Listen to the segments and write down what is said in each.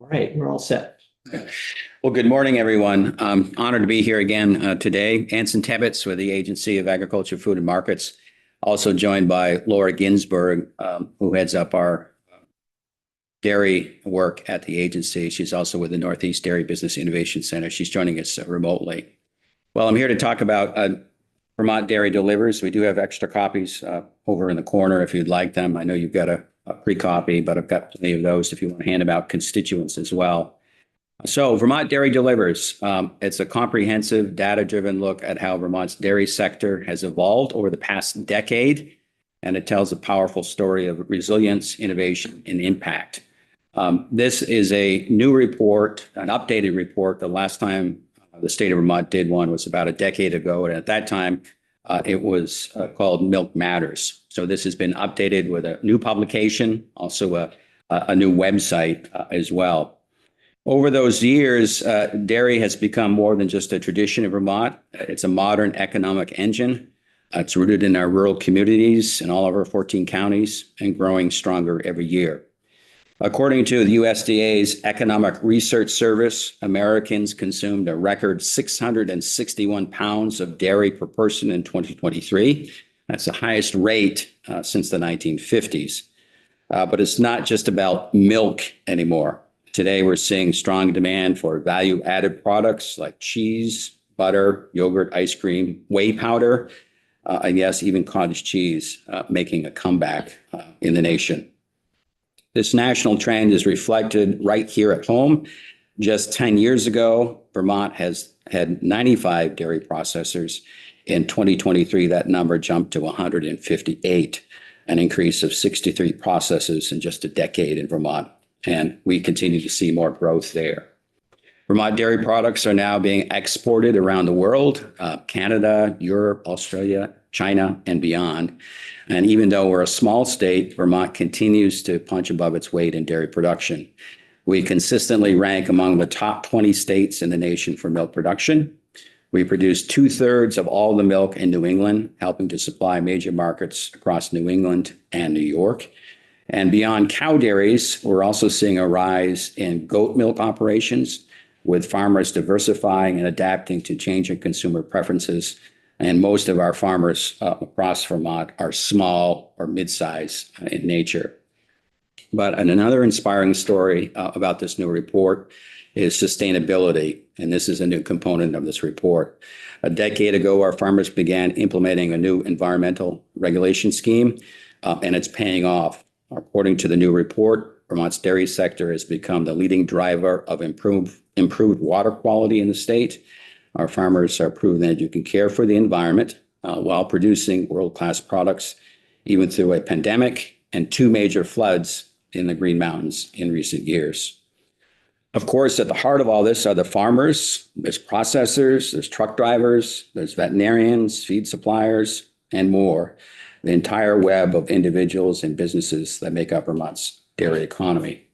All right, we're all set. Well, good morning, everyone. I'm honored to be here again today. Anson Tebbetts with the Agency of Agriculture, Food and Markets, also joined by Laura Ginsberg, who heads up our dairy work at the agency. She's also with the Northeast Dairy Business Innovation Center. She's joining us remotely. Well, I'm here to talk about Vermont Dairy Delivers. We do have extra copies over in the corner if you'd like them. I know you've got a pre-copy, but I've got plenty of those if you want to hand them out constituents as well. So Vermont Dairy Delivers, it's a comprehensive data-driven look at how Vermont's dairy sector has evolved over the past decade, and it tells a powerful story of resilience, innovation, and impact. This is a new report, an updated report. The last time the state of Vermont did one was about a decade ago, and at that time, it was called Milk Matters. So this has been updated with a new publication, also a new website as well. Over those years, dairy has become more than just a tradition in Vermont. It's a modern economic engine. It's rooted in our rural communities in all of our 14 counties and growing stronger every year. According to the USDA's Economic Research Service, Americans consumed a record 661 pounds of dairy per person in 2023. That's the highest rate since the 1950s. But it's not just about milk anymore. Today, we're seeing strong demand for value-added products like cheese, butter, yogurt, ice cream, whey powder, and yes, even cottage cheese making a comeback in the nation. This national trend is reflected right here at home. Just 10 years ago, Vermont has had 95 dairy processors. In 2023, that number jumped to 158, an increase of 63 processors in just a decade in Vermont. And we continue to see more growth there. Vermont dairy products are now being exported around the world, Canada, Europe, Australia, China, and beyond. And even though we're a small state, Vermont continues to punch above its weight in dairy production. We consistently rank among the top 20 states in the nation for milk production. We produce 2/3 of all the milk in New England, helping to supply major markets across New England and New York. And beyond cow dairies, we're also seeing a rise in goat milk operations, with farmers diversifying and adapting to changing consumer preferences. And most of our farmers across Vermont are small or mid-size in nature. But another inspiring story about this new report is sustainability. And this is a new component of this report. A decade ago, our farmers began implementing a new environmental regulation scheme, and it's paying off. According to the new report, Vermont's dairy sector has become the leading driver of improved water quality in the state. Our farmers are proving that you can care for the environment while producing world-class products, even through a pandemic and 2 major floods in the Green Mountains in recent years. Of course, at the heart of all this are the farmers. There's processors, there's truck drivers, there's veterinarians, feed suppliers, and more. The entire web of individuals and businesses that make up Vermont's dairy economy.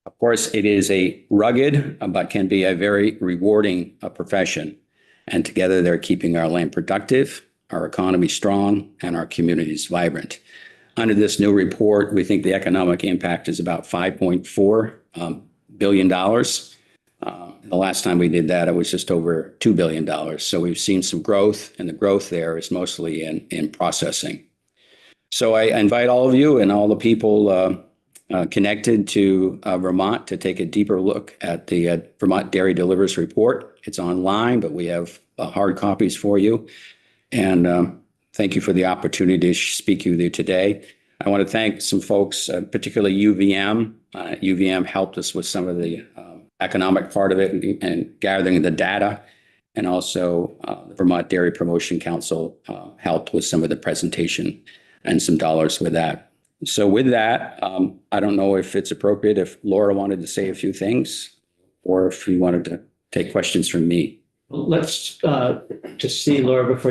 Of course, it is a rugged, but can be a very rewarding profession. And together they're keeping our land productive, our economy strong, and our communities vibrant. Under this new report, we think the economic impact is about $5.4 billion. The last time we did that, it was just over $2 billion. So we've seen some growth, and the growth there is mostly in processing. So I invite all of you and all the people connected to Vermont to take a deeper look at the Vermont Dairy Delivers report. It's online, but we have hard copies for you. And thank you for the opportunity to speak with you today. I want to thank some folks, particularly UVM. UVM helped us with some of the economic part of it and gathering the data. And also the Vermont Dairy Promotion Council helped with some of the presentation and some dollars with that. So with that, I don't know if it's appropriate if Laura wanted to say a few things or if you wanted to take questions from me. Let's just see, Laura, before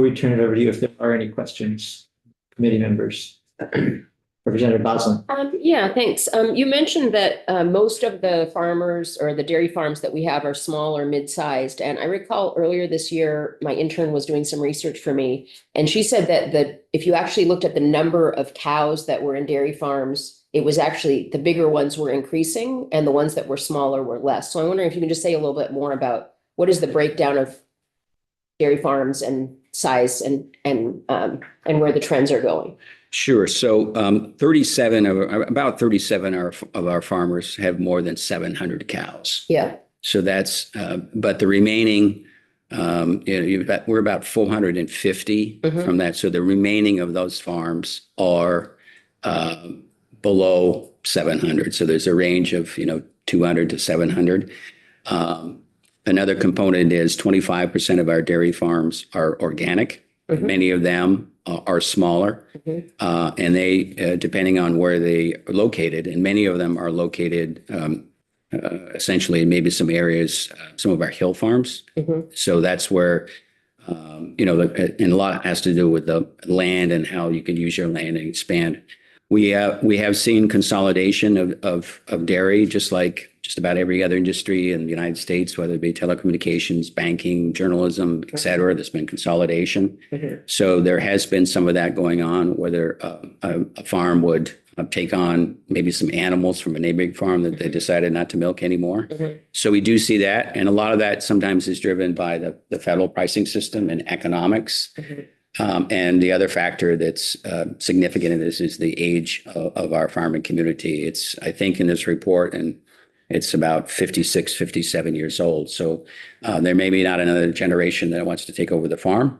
we turn it over to you, if there are any questions, committee members. Representative Boslin. Yeah, thanks. You mentioned that most of the farmers or the dairy farms that we have are small or mid-sized. And I recall earlier this year, my intern was doing some research for me. And she said that if you actually looked at the number of cows that were in dairy farms, it was actually the bigger ones were increasing and the ones that were smaller were less. So I'm wondering if you can just say a little bit more about what is the breakdown of dairy farms and size and where the trends are going. Sure. So about 37 of our farmers have more than 700 cows. Yeah. So that's, but the remaining, we're about 450 from that. So the remaining of those farms are below 700. So there's a range of, 200 to 700. Another component is 25% of our dairy farms are organic. Many of them are smaller, and they, depending on where they are located, and many of them are located essentially in maybe some areas, some of our hill farms. So that's where, and a lot has to do with the land and how you can use your land and expand. We have seen consolidation of dairy, just like just about every other industry in the United States, whether it be telecommunications, banking, journalism, et cetera. There's been consolidation. So there has been some of that going on, whether a farm would take on maybe some animals from a neighboring farm that they decided not to milk anymore. So we do see that. And a lot of that sometimes is driven by the federal pricing system and economics. And the other factor that's significant in this is the age of our farming community. It's, I think in this report, and it's about 56, 57 years old. So there may be not another generation that wants to take over the farm.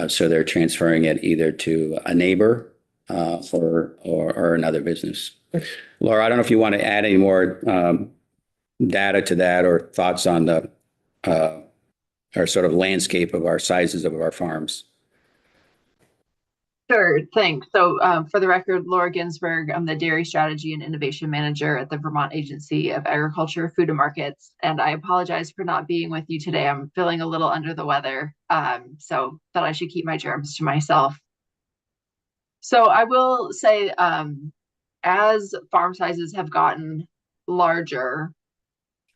So they're transferring it either to a neighbor or another business. Laura, I don't know if you want to add any more data to that or thoughts on the our sort of landscape of our sizes of our farms. Sure, thanks. So for the record, Laura Ginsberg, I'm the Dairy Strategy and Innovation Manager at the Vermont Agency of Agriculture, Food and Markets. And I apologize for not being with you today. I'm feeling a little under the weather, so thought I should keep my germs to myself. So I will say, as farm sizes have gotten larger,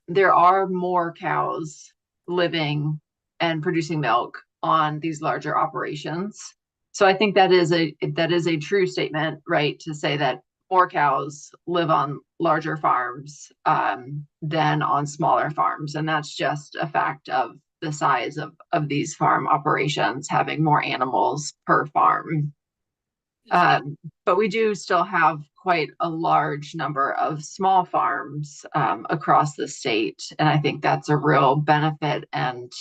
there are more cows living and producing milk on these larger operations. So I think that is a true statement, right, to say that more cows live on larger farms than on smaller farms. And that's just a fact of the size of these farm operations, having more animals per farm. But we do still have quite a large number of small farms across the state. And I think that's a real benefit and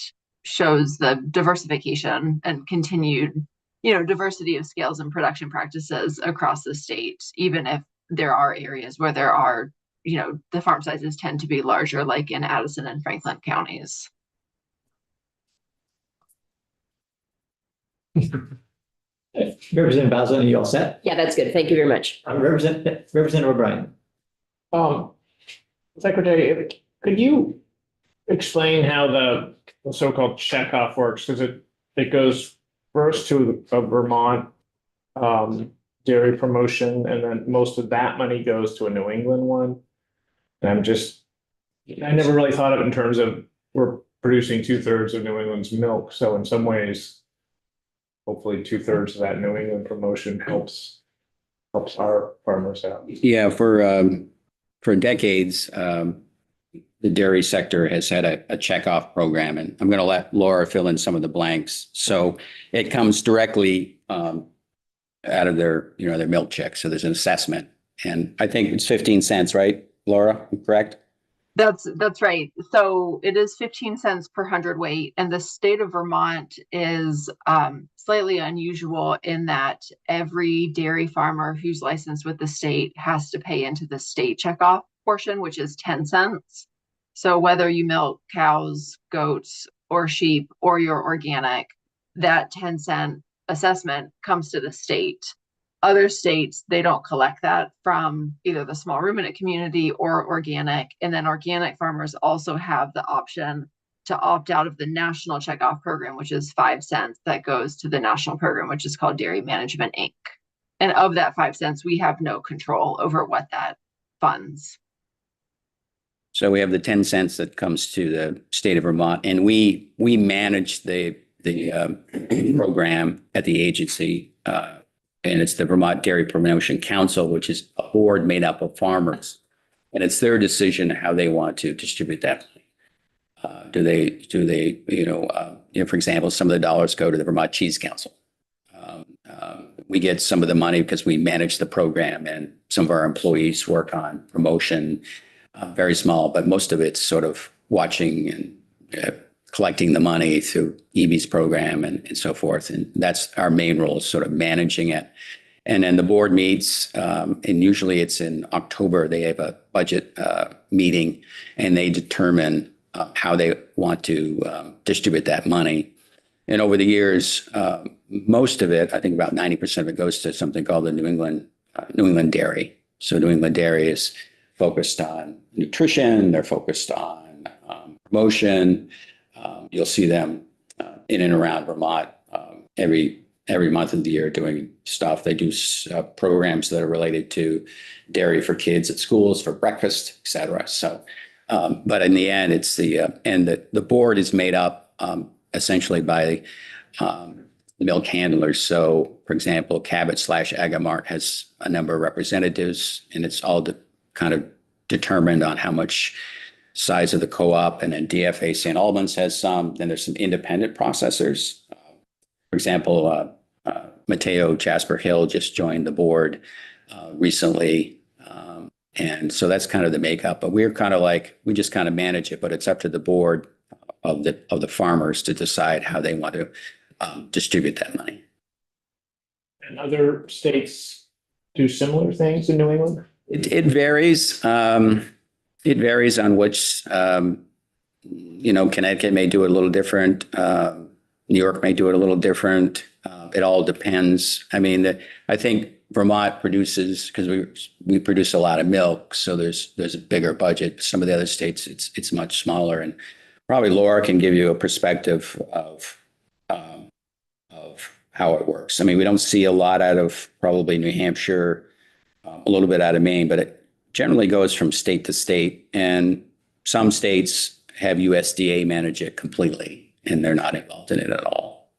shows the diversification and continued diversity of scales and production practices across the state, even if there are areas where there are, the farm sizes tend to be larger, like in Addison and Franklin counties. Representative Boslin, are you all set? Yeah, that's good. Thank you very much. Representative O'Brien. Secretary, could you explain how the so-called checkoff works? Because it goes first to a Vermont dairy promotion, and then most of that money goes to a New England one. And I never really thought of it in terms of we're producing 2/3 of New England's milk. So in some ways, hopefully 2/3 of that New England promotion helps our farmers out. Yeah, for decades, the dairy sector has had a checkoff program, and I'm going to let Laura fill in some of the blanks. So it comes directly out of their milk check. So there's an assessment, and I think it's 15 cents, right, Laura? Correct? That's right. So it is 15 cents per hundredweight, and the state of Vermont is slightly unusual in that every dairy farmer who's licensed with the state has to pay into the state checkoff portion, which is 10 cents. So whether you milk cows, goats, or sheep, or you're organic, that 10-cent assessment comes to the state. Other states, they don't collect that from either the small ruminant community or organic. And then organic farmers also have the option to opt out of the national checkoff program, which is 5 cents that goes to the national program, which is called Dairy Management, Inc. And of that 5 cents, we have no control over what that funds. So we have the 10 cents that comes to the state of Vermont, and we manage the program at the agency. And it's the Vermont Dairy Promotion Council, which is a board made up of farmers. And it's their decision how they want to distribute that money. Do they, for example, some of the dollars go to the Vermont Cheese Council. We get some of the money because we manage the program, and some of our employees work on promotion, very small, but most of it's sort of watching and collecting the money through EB's program and so forth. And that's our main role, is sort of managing it. And then the board meets, and usually it's in October. They have a budget meeting, and they determine how they want to distribute that money. And over the years, most of it, I think about 90% of it, goes to something called the New England Dairy. So New England Dairy is focused on nutrition. They're focused on promotion. You'll see them in and around Vermont every month of the year doing stuff. They do programs that are related to dairy for kids at schools, for breakfast, et cetera. So, but in the end, it's the board is made up essentially by the milk handlers. So, for example, Cabot/Agamart has a number of representatives, and it's all kind of determined on how much size of the co-op. And then DFA St. Albans has some. Then there's some independent processors. For example, Mateo Jasper Hill just joined the board recently. And so that's kind of the makeup. But we're kind of like, we just kind of manage it, but it's up to the board of the farmers to decide how they want to distribute that money. And other states do similar things in New England? It varies. It varies on which, Connecticut may do it a little different. New York may do it a little different. It all depends. I mean, I think Vermont produces, because we produce a lot of milk, so there's a bigger budget. Some of the other states, it's much smaller, and probably Laura can give you a perspective of how it works. I mean, we don't see a lot out of probably New Hampshire, a little bit out of Maine, but it generally goes from state to state, and some states have USDA manage it completely, and they're not involved in it at all.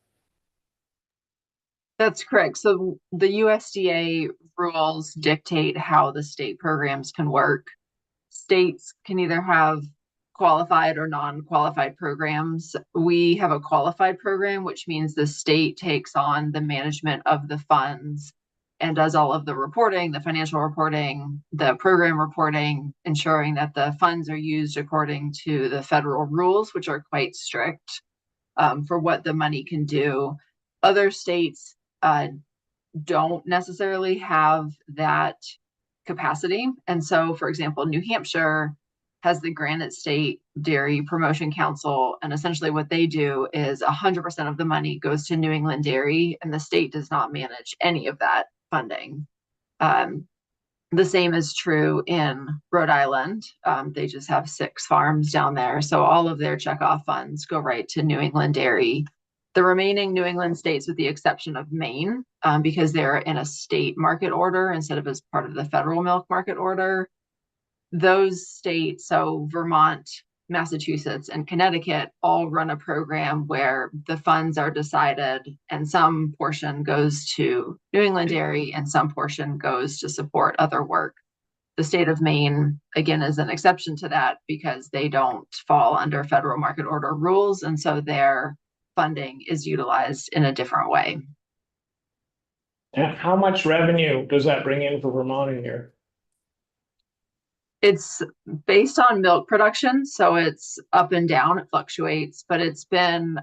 That's correct. So the USDA rules dictate how the state programs can work. States can either have qualified or non-qualified programs. We have a qualified program, which means the state takes on the management of the funds and does all of the reporting, the financial reporting, the program reporting, ensuring that the funds are used according to the federal rules, which are quite strict for what the money can do. Other states don't necessarily have that capacity. And so, for example, New Hampshire has the Granite State Dairy Promotion Council, and essentially what they do is 100% of the money goes to New England Dairy, and the state does not manage any of that funding. The same is true in Rhode Island. They just have 6 farms down there, so all of their checkoff funds go right to New England Dairy. The remaining New England states, with the exception of Maine, because they're in a state market order instead of as part of the federal milk market order, those states, so Vermont, Massachusetts, and Connecticut, all run a program where the funds are decided and some portion goes to New England Dairy and some portion goes to support other work. The state of Maine, again, is an exception to that because they don't fall under federal market order rules, and so their funding is utilized in a different way. And how much revenue does that bring in for Vermont a year? It's based on milk production, so it's up and down, it fluctuates, but it's been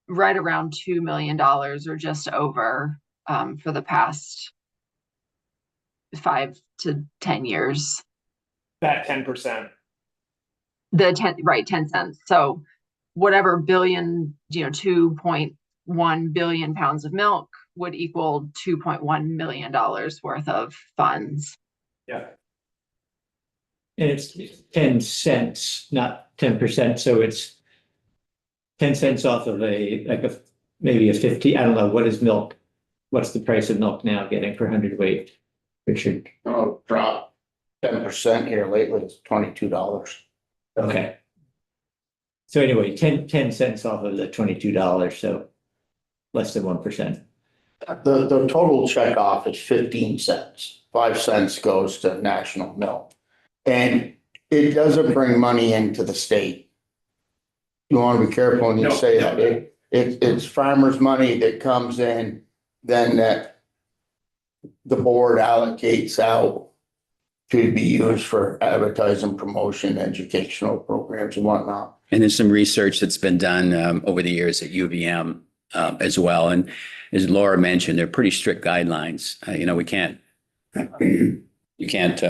right around $2 million or just over for the past 5 to 10 years. That 10%. The 10 cents. So whatever billion, 2.1 billion pounds of milk would equal $2.1 million worth of funds. Yeah. And it's 10 cents, not 10%. So it's 10 cents off of maybe a 50, I don't know, what is milk? what's the price of milk now getting per hundredweight? Richard, Oh, drop 10% here lately, it's $22. okay. So anyway, 10 cents off of the $22, so less than 1%. The total checkoff is 15 cents. 5 cents goes to National Milk. And it doesn't bring money into the state. You want to be careful when you No, say no. that. It's farmers' money that comes in, then that the board allocates out to be used for advertising, promotion, educational programs and whatnot. And there's some research that's been done over the years at UVM as well. And as Laura mentioned, they're pretty strict guidelines. We can't, you can't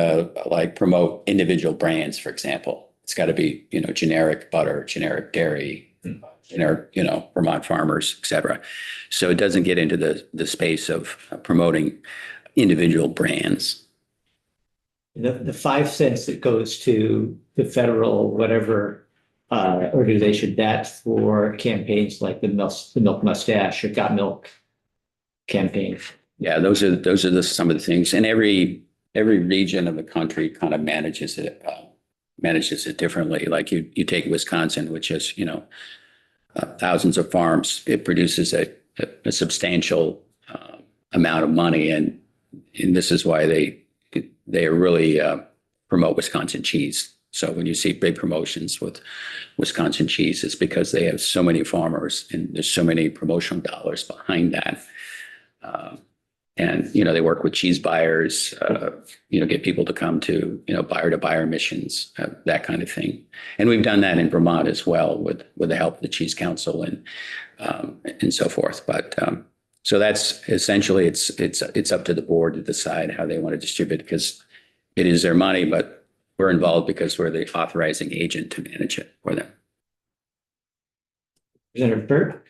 like promote individual brands, for example. It's got to be, generic butter, generic dairy, generic, Vermont farmers, et cetera. So it doesn't get into the space of promoting individual brands. The 5 cents that goes to the federal, whatever, organization, that's for campaigns like the Milk Mustache or Got Milk campaign. Yeah, those are some of the things. And every region of the country kind of manages it differently. Like you take Wisconsin, which is, thousands of farms. It produces a substantial amount of money, and this is why they really promote Wisconsin cheese. So when you see big promotions with Wisconsin cheese, it's because they have so many farmers and there's so many promotional dollars behind that. And they work with cheese buyers, get people to come to, buyer to buyer missions, that kind of thing. And we've done that in Vermont as well with the help of the Cheese Council and so forth. But so that's essentially it's up to the board to decide how they want to distribute, because it is their money, but we're involved because we're the authorizing agent to manage it for them. Representative Burt?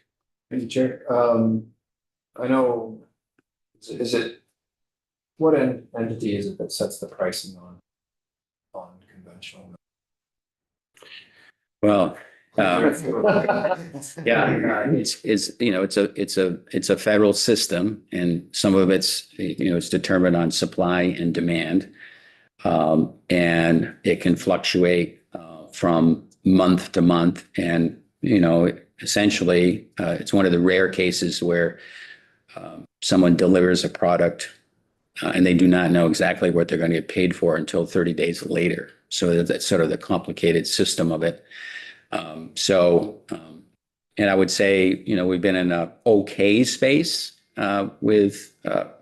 Thank you, Chair. I know, what entity is it that sets the pricing on conventional? Well, yeah, it's a federal system, and some of it's determined on supply and demand. And it can fluctuate from month to month. And, essentially, it's one of the rare cases where someone delivers a product and they do not know exactly what they're going to get paid for until 30 days later. So that's sort of the complicated system of it. And I would say, we've been in a okay space with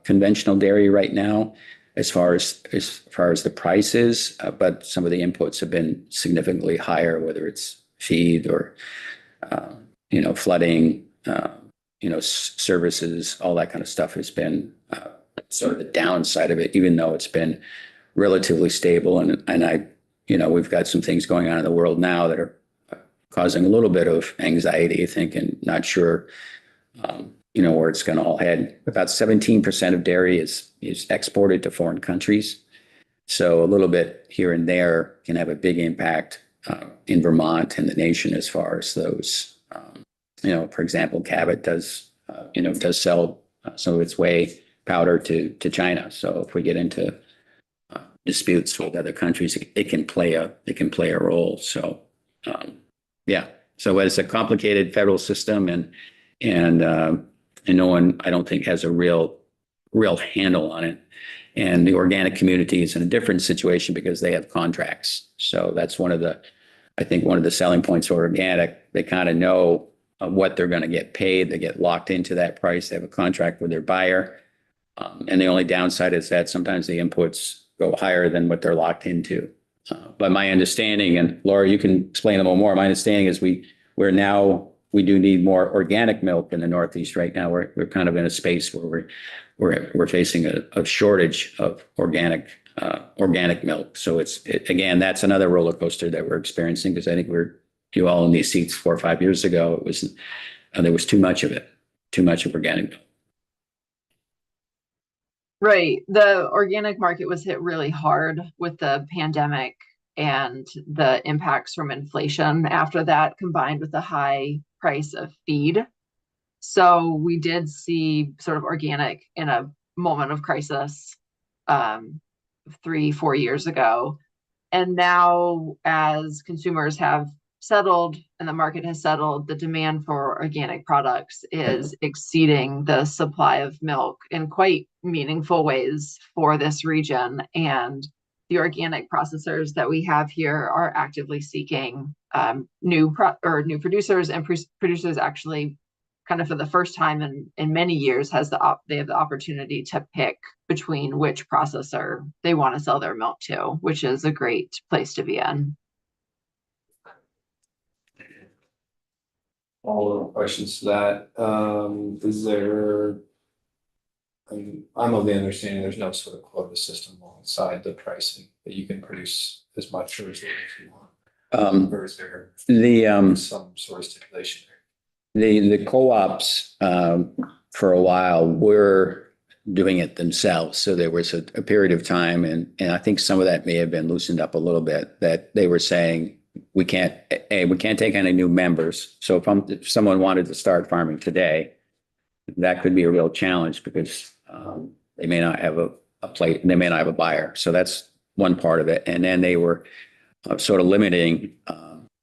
conventional dairy right now, as far as the prices, but some of the inputs have been significantly higher, whether it's feed or flooding, services, all that kind of stuff has been sort of the downside of it, even though it's been relatively stable. And we've got some things going on in the world now that are causing a little bit of anxiety, I think, and not sure where it's going to all head. About 17% of dairy is exported to foreign countries. So a little bit here and there can have a big impact in Vermont and the nation as far as those. For example, Cabot does sell some of its whey powder to China. So if we get into disputes with other countries, it can play a role. So yeah. So it's a complicated federal system, and no one, I don't think, has a real handle on it. And the organic community is in a different situation because they have contracts. So that's one of the selling points for organic. They kind of know what they're going to get paid. They get locked into that price. They have a contract with their buyer. And the only downside is that sometimes the inputs go higher than what they're locked into. But my understanding, and Laura, you can explain a little more. My understanding is we do need more organic milk in the Northeast right now. We're kind of in a space where we're facing a shortage of organic milk. So again, that's another roller coaster that we're experiencing, because I think you all in these seats 4 or 5 years ago, there was too much of it, too much of organic milk. Right. The organic market was hit really hard with the pandemic and the impacts from inflation after that, combined with the high price of feed. So we did see sort of organic in a moment of crisis 3-4 years ago. And now, as consumers have settled and the market has settled, the demand for organic products is exceeding the supply of milk in quite meaningful ways for this region. And the organic processors that we have here are actively seeking new producers, and producers actually kind of for the first time in many years they have the opportunity to pick between which processor they want to sell their milk to, which is a great place to be in. All the questions to that, is there? I'm of the understanding there's no sort of quota system alongside the pricing that you can produce as much or as little as you want. Or is there some sort of stipulation there? The co-ops, for a while were doing it themselves. So there was a period of time, and I think some of that may have been loosened up a little bit, that they were saying, we can't take any new members. So if someone wanted to start farming today, that could be a real challenge because they may not have they may not have a buyer. So that's one part of it. And then they were sort of limiting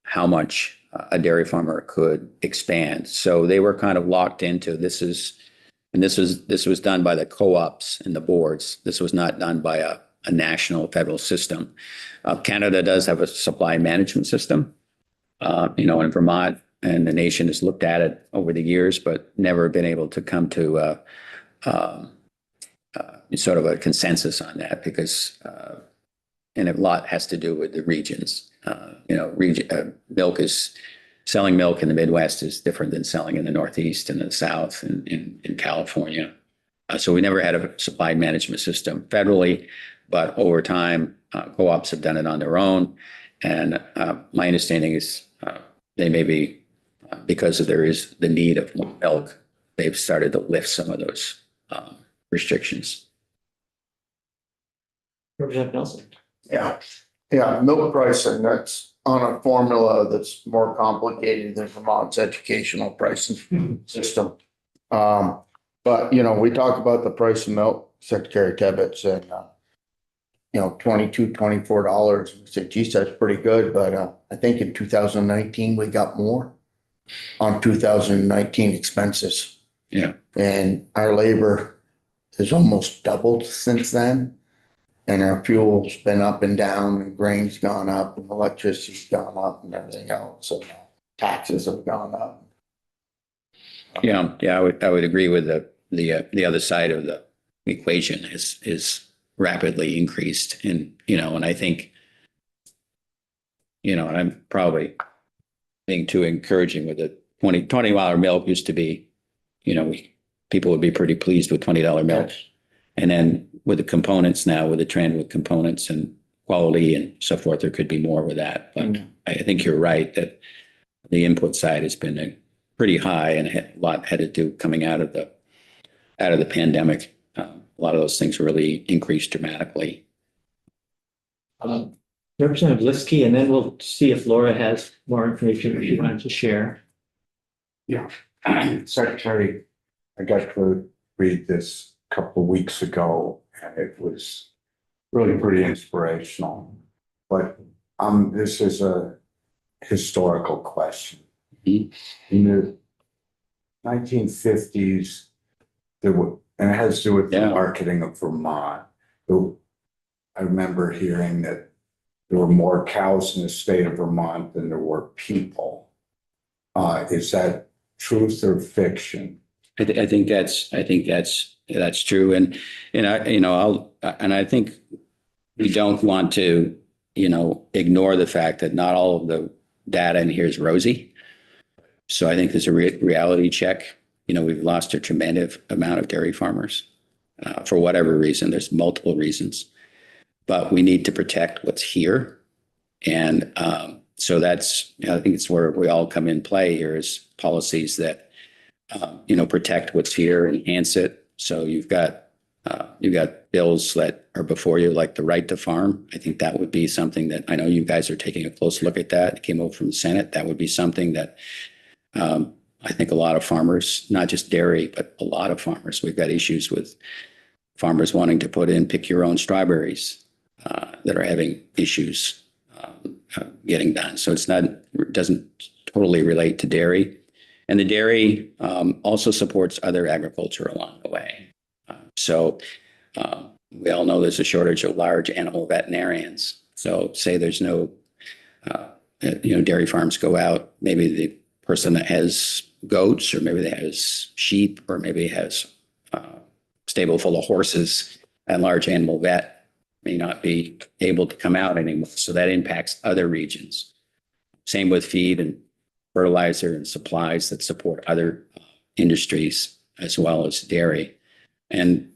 how much a dairy farmer could expand. So they were kind of locked into this was done by the co-ops and the boards. This was not done by a national federal system. Canada does have a supply management system, in Vermont, and the nation has looked at it over the years, but never been able to come to sort of a consensus on that because, and a lot has to do with the regions. Selling milk in the Midwest is different than selling in the Northeast and the South and in California. So we never had a supply management system federally, but over time, co-ops have done it on their own. And my understanding is they may be, because there is the need of milk, they've started to lift some of those restrictions. Representative Nelson. Yeah, milk pricing, that's on a formula that's more complicated than Vermont's educational pricing system. But, we talk about the price of milk, Secretary Tebbets, and, $22, $24. We said, geez, that's pretty good. But I think in 2019, we got more on 2019 expenses. Yeah. And our labor has almost doubled since then. And our fuel's been up and down, and grain's gone up, and electricity's gone up, and everything else. So taxes have gone up. Yeah, I would agree with the other side of the equation is rapidly increased, and and I think and I'm probably being too encouraging with the $20 milk used to be, people would be pretty pleased with $20 milk, and then with the components now, with the trend with components and quality and so forth, there could be more with that. But I think you're right that the input side has been pretty high, and a lot had to do coming out of the pandemic. A lot of those things really increased dramatically. Representative Liskey, and then we'll see if Laura has more information she wanted to share. Yeah, Secretary, I got to read this a couple of weeks ago, and it was really pretty inspirational. But this is a historical question. In the 1950s, and it has to do with the marketing of Vermont. I remember hearing that there were more cows in the state of Vermont than there were people. Is that truth or fiction? I think that's true, and I think we don't want to ignore the fact that not all of the data in here is rosy. So I think there's a reality check. We've lost a tremendous amount of dairy farmers for whatever reason. There's multiple reasons, but we need to protect what's here, and so that's I think it's where we all come in play here is policies that protect what's here, enhance it. So you've got bills that are before you, like the right to farm. I think that would be something that I know you guys are taking a close look at that. It came over from the Senate. That would be something that I think a lot of farmers, not just dairy, but a lot of farmers, we've got issues with farmers wanting to put in pick your own strawberries that are having issues getting done. So it doesn't totally relate to dairy. And the dairy also supports other agriculture along the way. So we all know there's a shortage of large animal veterinarians. So say there's no, dairy farms go out, maybe the person that has goats, or maybe that has sheep, or maybe has a stable full of horses, and large animal vet may not be able to come out anymore. So that impacts other regions. Same with feed and fertilizer and supplies that support other industries as well as dairy. And,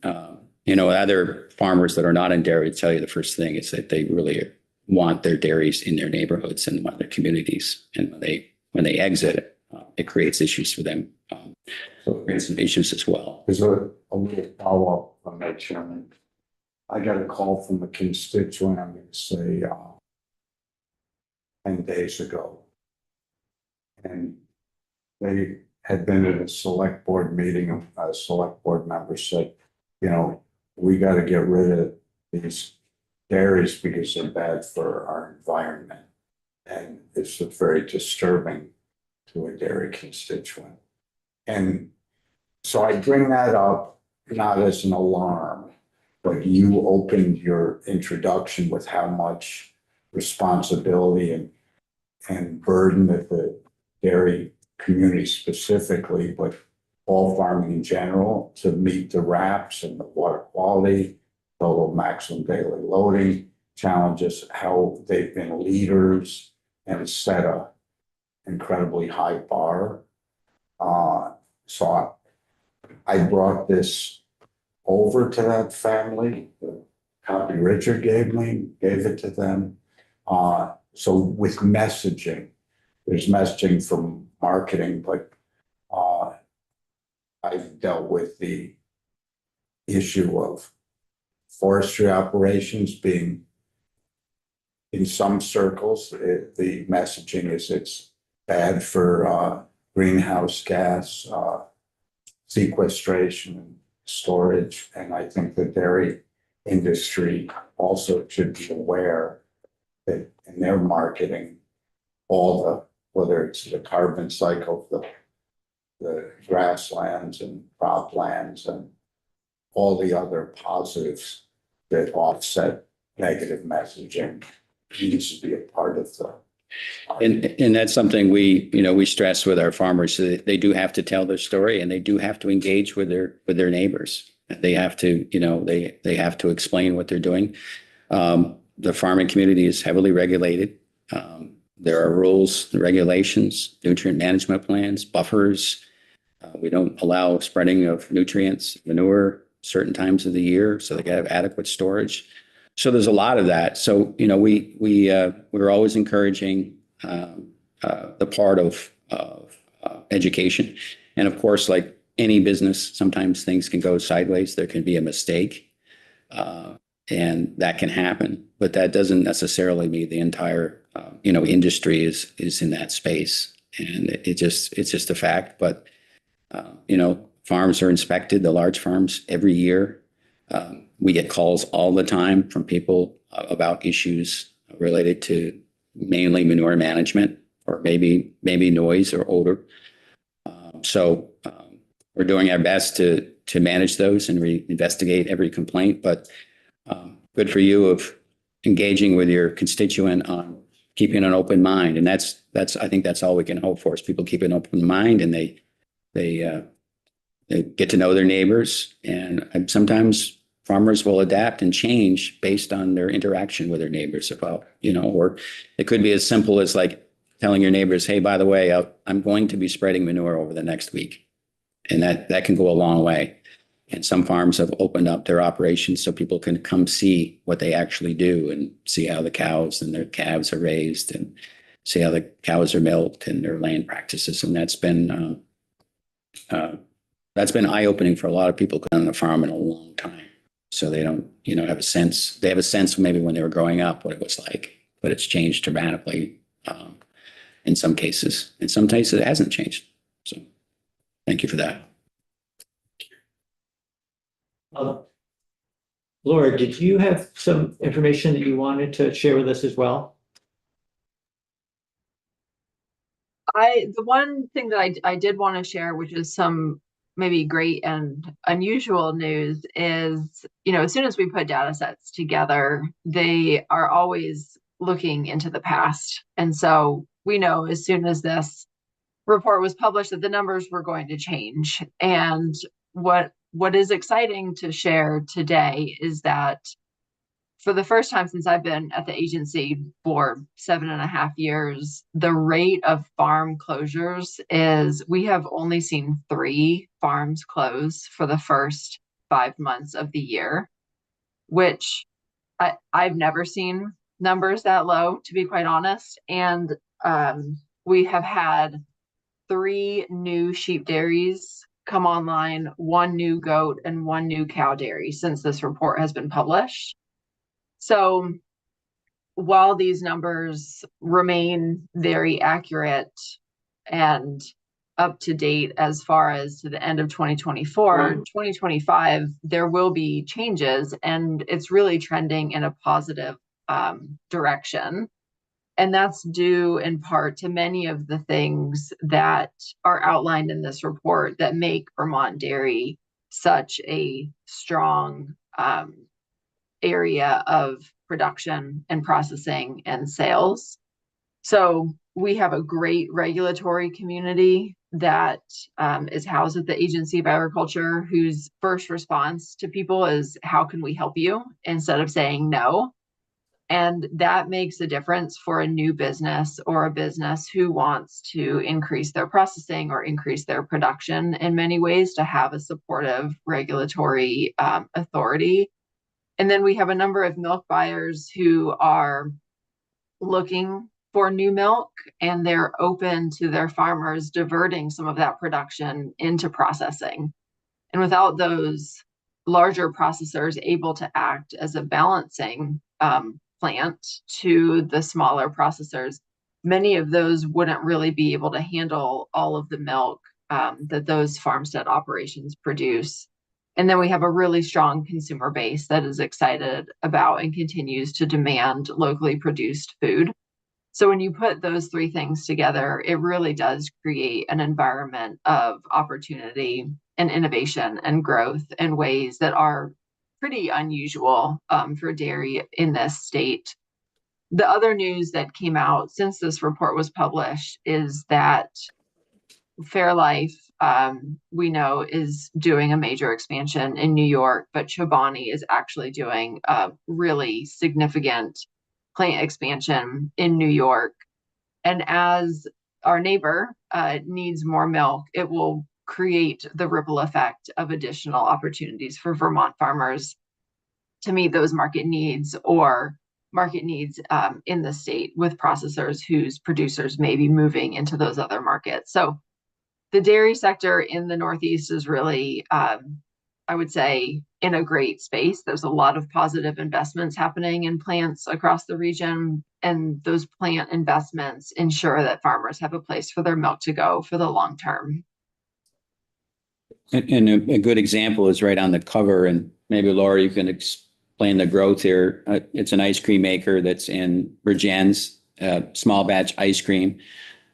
other farmers that are not in dairy tell you the first thing is that they really want their dairies in their neighborhoods and their communities. And when they exit, it creates issues for them. So it creates some issues as well. There's a little follow-up on that, Chairman. I got a call from a constituent, I'm going to say, 10 days ago. And they had been at a select board meeting, and a select board member said, we got to get rid of these dairies because they're bad for our environment. And it's very disturbing to a dairy constituent. And so I bring that up not as an alarm, but you opened your introduction with how much responsibility and burden that the dairy community specifically, but all farming in general, to meet the RAPs and the water quality, total maximum daily loading challenges, how they've been leaders and set a incredibly high bar. So I brought this over to that family. The copy Richard gave it to them. So with messaging, there's messaging from marketing, but I've dealt with the issue of forestry operations being, in some circles, the messaging is it's bad for greenhouse gas sequestration and storage. And I think the dairy industry also should be aware that in their marketing, whether it's the carbon cycle, the grasslands and croplands and all the other positives that offset negative messaging needs to be a part of the. And that's something we stress with our farmers. So they do have to tell their story, and they do have to engage with their neighbors. They have to, they have to explain what they're doing. The farming community is heavily regulated. There are rules, regulations, nutrient management plans, buffers. We don't allow spreading of nutrients, manure, certain times of the year, so they got to have adequate storage. So there's a lot of that. So we're always encouraging the part of education, and of course, like any business, sometimes things can go sideways. There can be a mistake, and that can happen. But that doesn't necessarily mean the entire industry is in that space, and it's just a fact. But farms are inspected, the large farms, every year. We get calls all the time from people about issues related to mainly manure management, or maybe noise or odor. So we're doing our best to manage those, and we investigate every complaint. But good for you of engaging with your constituent on keeping an open mind, and that's I think that's all we can hope for, is people keep an open mind, and they get to know their neighbors. And sometimes farmers will adapt and change based on their interaction with their neighbors about, or it could be as simple as like telling your neighbors, hey, by the way, I'm going to be spreading manure over the next week. And that can go a long way. And some farms have opened up their operations so people can come see what they actually do, and see how the cows and their calves are raised, and see how the cows are milked and their land practices. And that's been eye-opening for a lot of people on the farm in a long time. So they don't, have a sense. They have a sense maybe when they were growing up what it was like, but it's changed dramatically in some cases. In some cases, it hasn't changed. So Thank you for that. Laura, did you have some information that you wanted to share with us as well? The one thing that I did want to share, which is some maybe great and unusual news, is, as soon as we put data sets together, they are always looking into the past. And so we know as soon as this report was published that the numbers were going to change. And what is exciting to share today is that for the first time since I've been at the agency for 7.5 years, the rate of farm closures we have only seen 3 farms close for the first 5 months of the year, which I've never seen numbers that low, to be quite honest. And we have had 3 new sheep dairies come online, 1 new goat and 1 new cow dairy since this report has been published. So while these numbers remain very accurate and up to date as far as to the end of 2024, 2025, there will be changes, and it's really trending in a positive direction. And that's due in part to many of the things that are outlined in this report that make Vermont dairy such a strong area of production and processing and sales. So we have a great regulatory community that is housed at the Agency of Agriculture, whose first response to people is, how can we help you, instead of saying no. And that makes a difference for a new business or a business who wants to increase their processing or increase their production in many ways, to have a supportive regulatory authority. And then we have a number of milk buyers who are looking for new milk, and they're open to their farmers diverting some of that production into processing. And without those larger processors able to act as a balancing plant to the smaller processors, many of those wouldn't really be able to handle all of the milk that those farmstead operations produce. And then we have a really strong consumer base that is excited about and continues to demand locally produced food. So when you put those 3 things together, it really does create an environment of opportunity and innovation and growth in ways that are pretty unusual for dairy in this state. The other news that came out since this report was published is that Fairlife, we know, is doing a major expansion in New York, but Chobani is actually doing a really significant plant expansion in New York. And as our neighbor needs more milk, it will create the ripple effect of additional opportunities for Vermont farmers to meet those market needs, or market needs in the state with processors whose producers may be moving into those other markets. So the dairy sector in the Northeast is really, I would say, in a great space. There's a lot of positive investments happening in plants across the region, and those plant investments ensure that farmers have a place for their milk to go for the long term. And a good example is right on the cover, and maybe Laura, you can explain the growth here. It's an ice cream maker that's in Virgins, small batch ice cream,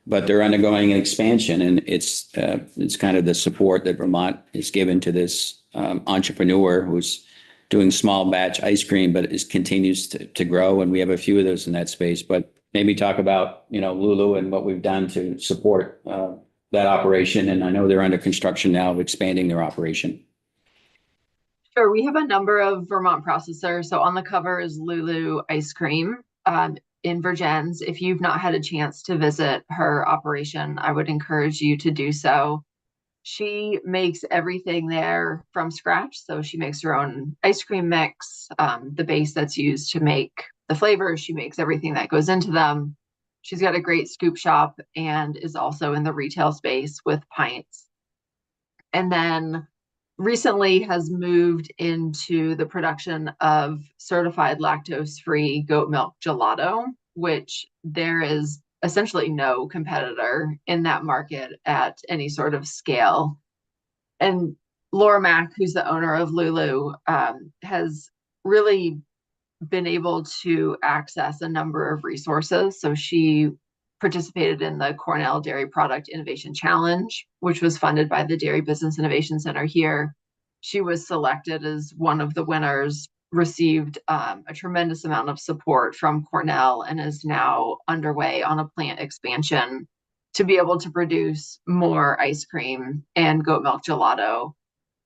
but they're undergoing an expansion, and it's kind of the support that Vermont has given to this entrepreneur who's doing small batch ice cream, but it continues to grow. And we have a few of those in that space. But maybe talk about, Lulu and what we've done to support that operation. And I know they're under construction now of expanding their operation. Sure. We have a number of Vermont processors. So on the cover is Lulu Ice Cream in Virgins. If you've not had a chance to visit her operation, I would encourage you to do so. She makes everything there from scratch. So she makes her own ice cream mix, the base that's used to make the flavors. She makes everything that goes into them. She's got a great scoop shop and is also in the retail space with pints. And then recently has moved into the production of certified lactose-free goat milk gelato, which there is essentially no competitor in that market at any sort of scale. And Laura Mack, who's the owner of Lulu, has really been able to access a number of resources. So she participated in the Cornell Dairy Product Innovation Challenge, which was funded by the Dairy Business Innovation Center here. She was selected as one of the winners, received a tremendous amount of support from Cornell, and is now underway on a plant expansion to be able to produce more ice cream and goat milk gelato,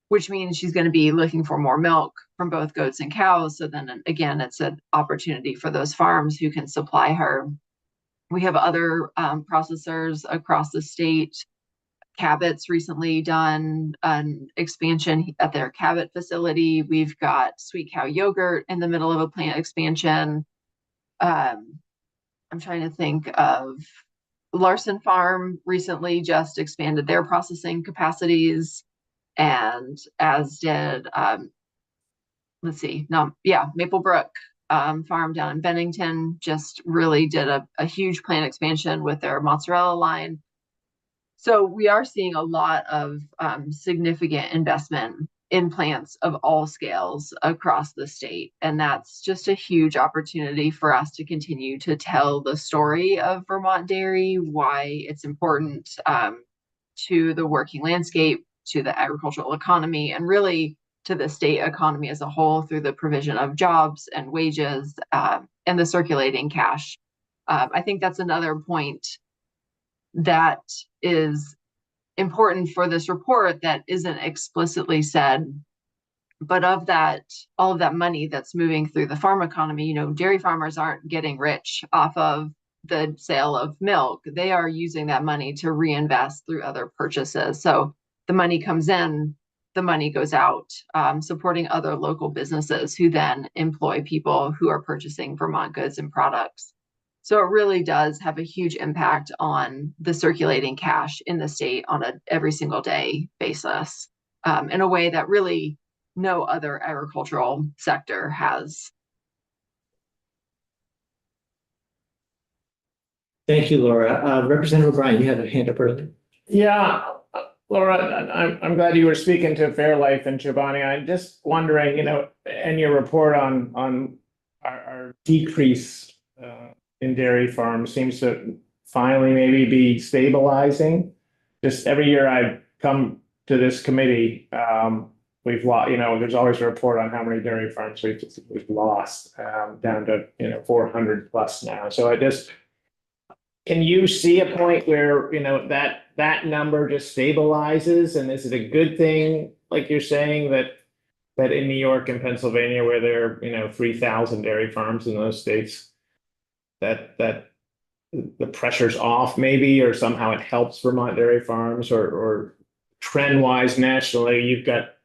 which means she's going to be looking for more milk from both goats and cows. So then again, it's an opportunity for those farms who can supply her. We have other processors across the state. Cabot's recently done an expansion at their Cabot facility. We've got Sweet Cow Yogurt in the middle of a plant expansion. I'm trying to think of Larson Farm recently just expanded their processing capacities, and as did Maplebrook farm down in Bennington just really did a huge plant expansion with their mozzarella line. So we are seeing a lot of significant investment in plants of all scales across the state. And that's just a huge opportunity for us to continue to tell the story of Vermont dairy, why it's important to the working landscape, to the agricultural economy, and really to the state economy as a whole through the provision of jobs and wages and the circulating cash. I think that's another point that is important for this report that isn't explicitly said, but of that, all of that money that's moving through the farm economy, dairy farmers aren't getting rich off of the sale of milk. They are using that money to reinvest through other purchases. So the money comes in, the money goes out, supporting other local businesses who then employ people who are purchasing Vermont goods and products. So it really does have a huge impact on the circulating cash in the state on a every single day basis, in a way that really no other agricultural sector has. Thank you, Laura. Representative O'Brien, you had a hand up earlier. Yeah, Laura, I'm glad you were speaking to Fairlife and Chobani. I'm just wondering, in your report on our decrease in dairy farms seems to finally maybe be stabilizing. Just every year I come to this committee, we've lost, there's always a report on how many dairy farms we've lost, down to, 400 plus now. So can you see a point where, that number just stabilizes? And is it a good thing, like you're saying, that in New York and Pennsylvania, where there are, 3,000 dairy farms in those states, that the pressure's off maybe, or somehow it helps Vermont dairy farms, or trend wise nationally, you've got,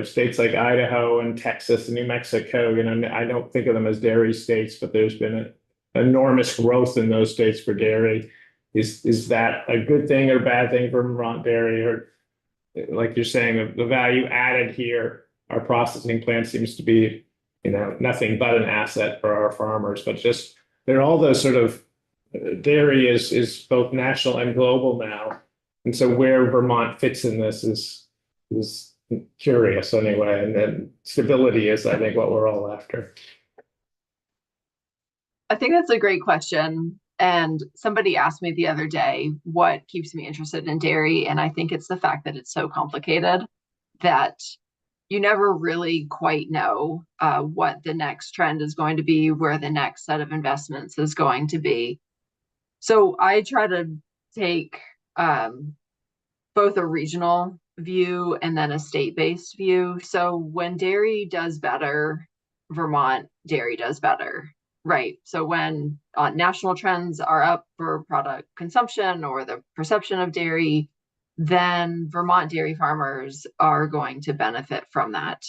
states like Idaho and Texas and New Mexico, I don't think of them as dairy states, but there's been an enormous growth in those states for dairy. Is that a good thing or bad thing for Vermont dairy? Or like you're saying, the value added here, our processing plant seems to be, nothing but an asset for our farmers, but just there are all those sort of dairy is both national and global now. And so where Vermont fits in this is curious anyway. And then stability is, I think, what we're all after. I think that's a great question. And somebody asked me the other day, what keeps me interested in dairy? And I think it's the fact that it's so complicated that you never really quite know what the next trend is going to be, where the next set of investments is going to be. So I try to take both a regional view and then a state-based view. So when dairy does better, Vermont dairy does better, right? So when national trends are up for product consumption or the perception of dairy, then Vermont dairy farmers are going to benefit from that.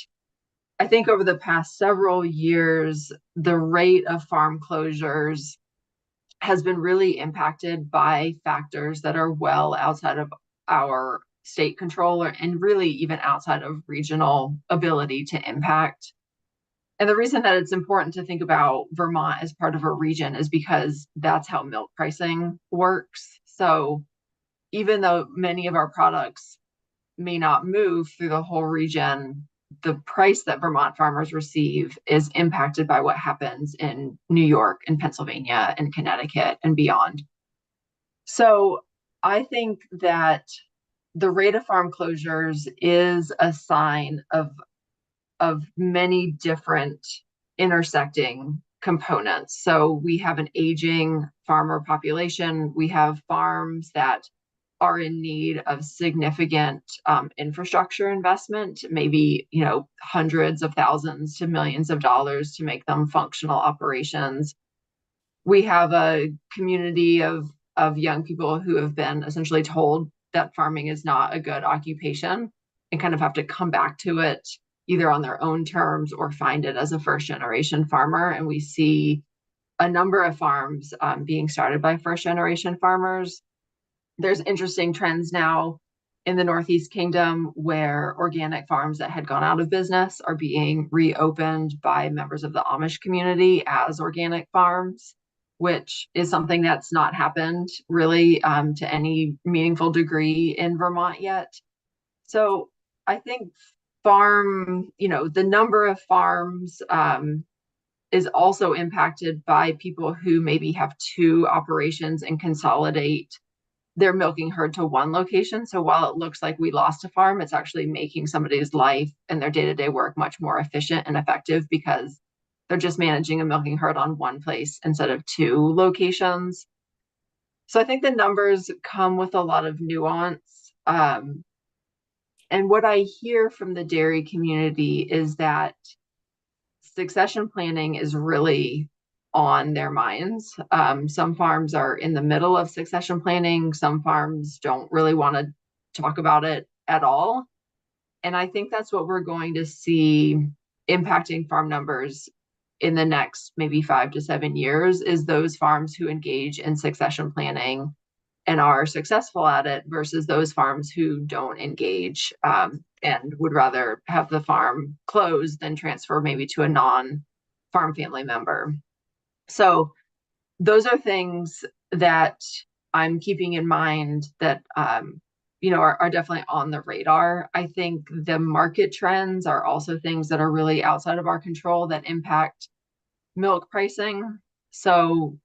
I think over the past several years, the rate of farm closures has been really impacted by factors that are well outside of our state control, and really even outside of regional ability to impact. And the reason that it's important to think about Vermont as part of a region is because that's how milk pricing works. So even though many of our products may not move through the whole region, the price that Vermont farmers receive is impacted by what happens in New York and Pennsylvania and Connecticut and beyond. So I think that the rate of farm closures is a sign of many different intersecting components. So we have an aging farmer population. We have farms that are in need of significant infrastructure investment, maybe, hundreds of thousands to millions of dollars to make them functional operations. We have a community of young people who have been essentially told that farming is not a good occupation and kind of have to come back to it either on their own terms or find it as a first generation farmer. And we see a number of farms being started by first generation farmers. There's interesting trends now in the Northeast Kingdom where organic farms that had gone out of business are being reopened by members of the Amish community as organic farms, which is something that's not happened really to any meaningful degree in Vermont yet. So I think the number of farms is also impacted by people who maybe have two operations and consolidate their milking herd to one location. So while it looks like we lost a farm, it's actually making somebody's life and their day-to-day work much more efficient and effective because they're just managing a milking herd on one place instead of two locations. So I think the numbers come with a lot of nuance. And what I hear from the dairy community is that succession planning is really on their minds. Some farms are in the middle of succession planning. Some farms don't really want to talk about it at all. And I think that's what we're going to see impacting farm numbers in the next maybe 5 to 7 years is those farms who engage in succession planning and are successful at it versus those farms who don't engage and would rather have the farm close than transfer maybe to a non-farm family member. So those are things that I'm keeping in mind that are definitely on the radar. I think the market trends are also things that are really outside of our control that impact milk pricing. So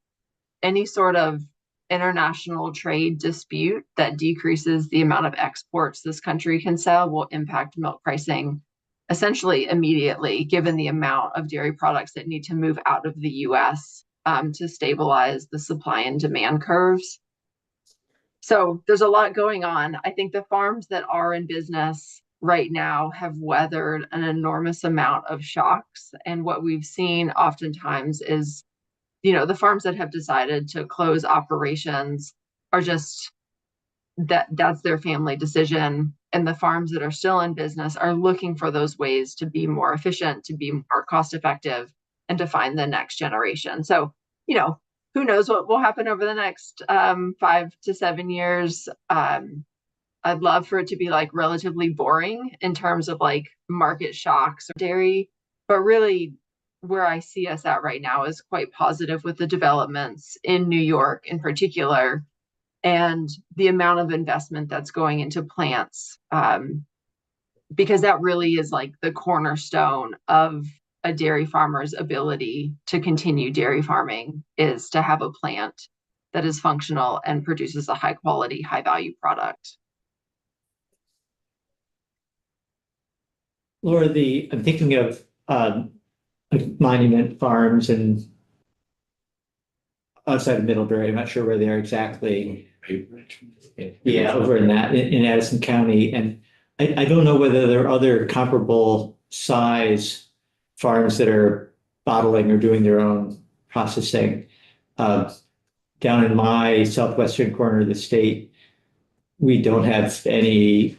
any sort of international trade dispute that decreases the amount of exports this country can sell will impact milk pricing essentially immediately, given the amount of dairy products that need to move out of the US to stabilize the supply and demand curves. So there's a lot going on. I think the farms that are in business right now have weathered an enormous amount of shocks. And what we've seen oftentimes is the farms that have decided to close operations are just that's their family decision. And the farms that are still in business are looking for those ways to be more efficient, to be more cost effective, and to find the next generation. So, who knows what will happen over the next 5 to 7 years. I'd love for it to be relatively boring in terms of market shocks or dairy, but really where I see us at right now is quite positive with the developments in New York in particular, and the amount of investment that's going into plants, because that really is the cornerstone of a dairy farmer's ability to continue dairy farming is to have a plant that is functional and produces a high quality, high value product. Laura, I'm thinking of Monument Farms and outside of Middlebury. I'm not sure where they are exactly. Yeah, over in Addison County. And I don't know whether there are other comparable size farms that are bottling or doing their own processing. Down in my southwestern corner of the state, we don't have any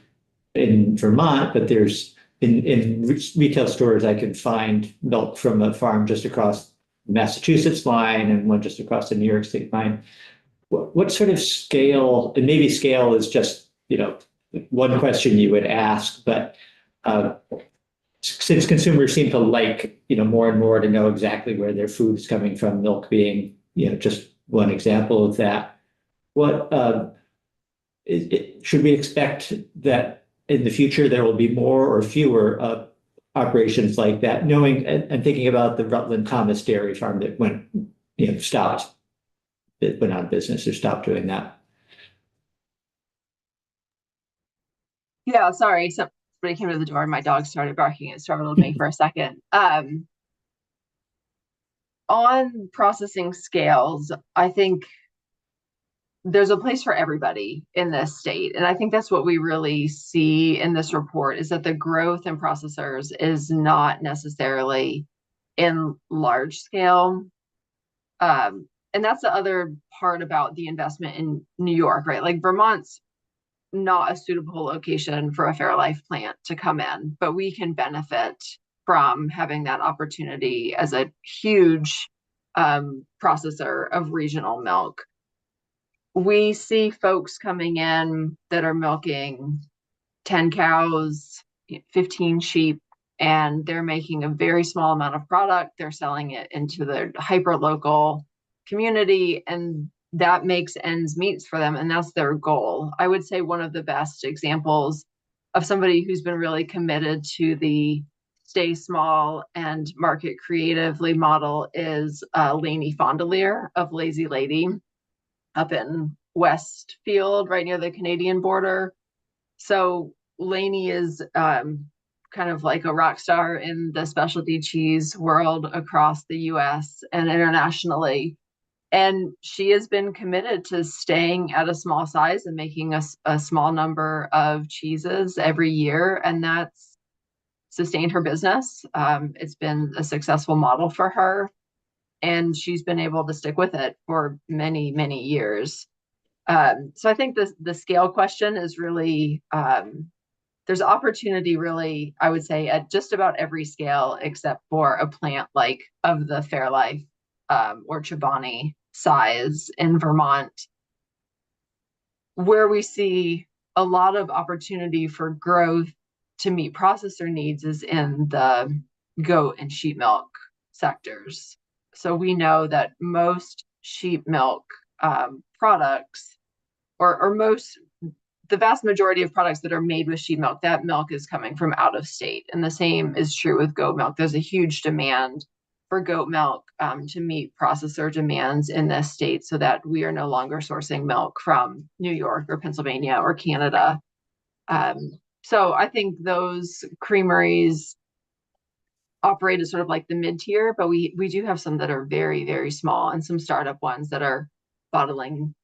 in Vermont, but there's in retail stores, I can find milk from a farm just across the Massachusetts line and one just across the New York State line. What sort of scale, and maybe scale is just, one question you would ask, but since consumers seem to more and more to know exactly where their food is coming from, milk being, just one example of that, should we expect that in the future, there will be more or fewer operations like that, knowing and thinking about the Rutland Thomas Dairy Farm that went, stopped, it went out of business or stopped doing that. Yeah, sorry. Somebody came to the door and my dog started barking. It startled me for a second. On processing scales, I think there's a place for everybody in this state. And I think that's what we really see in this report, is that the growth in processors is not necessarily in large scale. And that's the other part about the investment in New York, right? Like Vermont's not a suitable location for a Fairlife plant to come in, but we can benefit from having that opportunity as a huge processor of regional milk. We see folks coming in that are milking 10 cows, 15 sheep, and they're making a very small amount of product. They're selling it into the hyper local community, and that makes ends meet for them, and that's their goal. I would say one of the best examples of somebody who's been really committed to the stay small and market creatively model is Lainey Fondelier of Lazy Lady up in Westfield, right near the Canadian border. So Lainey is kind of like a rock star in the specialty cheese world across the US and internationally. And she has been committed to staying at a small size and making a small number of cheeses every year. And that's sustained her business. It's been a successful model for her. And she's been able to stick with it for many, many years. So I think the scale question is really, there's opportunity really, I would say, at just about every scale, except for a plant like of the Fairlife or Chobani size in Vermont. Where we see a lot of opportunity for growth to meet processor needs is in the goat and sheep milk sectors. So we know that most sheep milk products, or the vast majority of products that are made with sheep milk, that milk is coming from out of state. And the same is true with goat milk. There's a huge demand for goat milk to meet processor demands in this state, so that we are no longer sourcing milk from New York or Pennsylvania or Canada. So I think those creameries operate as sort of like the mid-tier, but we do have some that are very, very small, and some startup ones that are bottling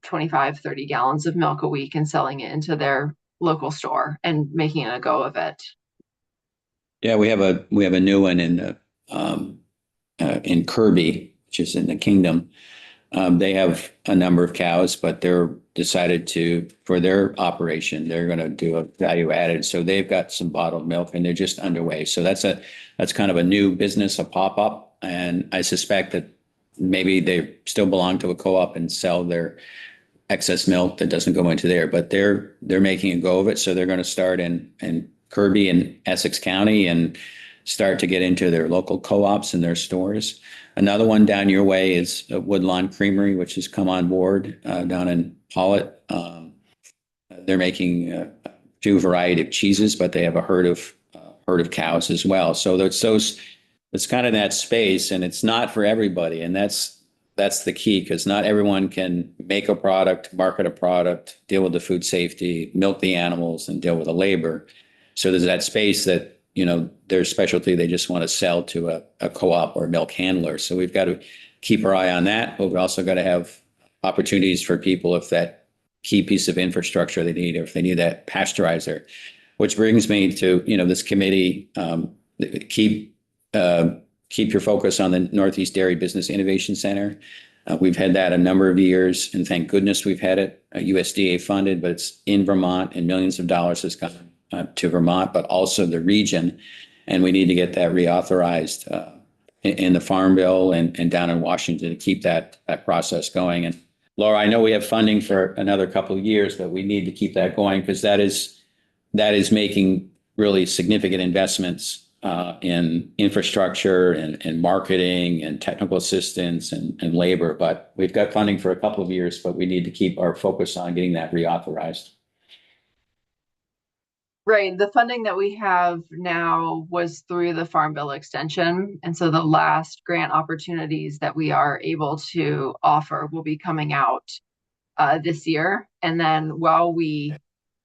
25, 30 gallons of milk a week and selling it into their local store and making a go of it. Yeah, we have a new one in Kirby, which is in the Kingdom. They have a number of cows, but they're decided to, for their operation, they're going to do a value added. So they've got some bottled milk and they're just underway. So that's kind of a new business, a pop up. And I suspect that maybe they still belong to a co-op and sell their excess milk that doesn't go into there, but they're making a go of it. So they're going to start in Kirby and Essex County and start to get into their local co-ops and their stores. Another one down your way is Woodlawn Creamery, which has come on board down in Pollitt. They're making a few variety of cheeses, but they have a herd of cows as well. So it's kind of that space, and it's not for everybody, and that's the key, because not everyone can make a product, market a product, deal with the food safety, milk the animals, and deal with the labor. So there's that space that, their specialty, they just want to sell to a co-op or milk handler. So we've got to keep our eye on that, but we've also got to have opportunities for people if that key piece of infrastructure they need, or if they need that pasteurizer, which brings me to, this committee, keep your focus on the Northeast Dairy Business Innovation Center. We've had that a number of years, and thank goodness we've had it USDA funded, but it's in Vermont, and millions of dollars has gone to Vermont, but also the region. And we need to get that reauthorized in the Farm Bill and down in Washington to keep that process going. And Laura, I know we have funding for another couple of years, but we need to keep that going, because that is making really significant investments in infrastructure and marketing and technical assistance and labor. But we've got funding for a couple of years, but we need to keep our focus on getting that reauthorized. Right, the funding that we have now was through the Farm Bill extension. And so the last grant opportunities that we are able to offer will be coming out this year. And then while the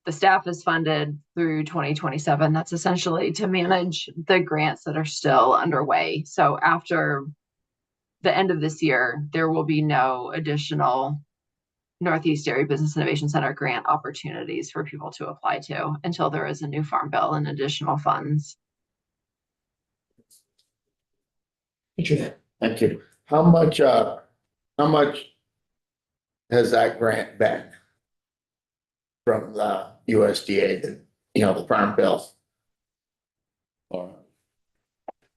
staff is funded through 2027, that's essentially to manage the grants that are still underway. So after the end of this year, there will be no additional Northeast Dairy Business Innovation Center grant opportunities for people to apply to until there is a new farm bill and additional funds. Thank you. How much has that grant been from the USDA, the Farm Bill? Or